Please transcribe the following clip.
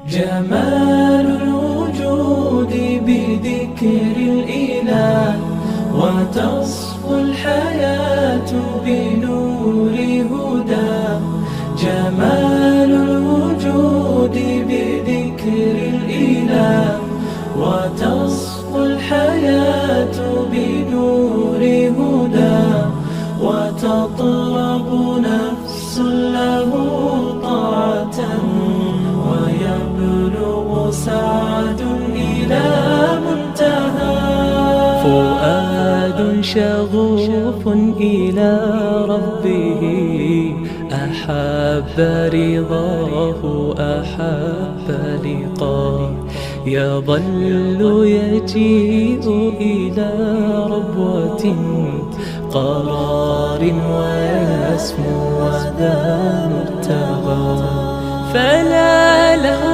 جمال الوجود بذكر الإله، وتصفو الحياة بنور هداه. جمال الوجود بذكر الإله، وتصفو الحياة بنور هداه. وتطلب نفس له طاعة، ويبلغ سعد إلى منتهى. فؤاد شغوف إلى ربه، أحب رضاه أحب لقاه. يظل يجيء إلى ربوة قرار، ويسمو وذا مرتغى. فلا له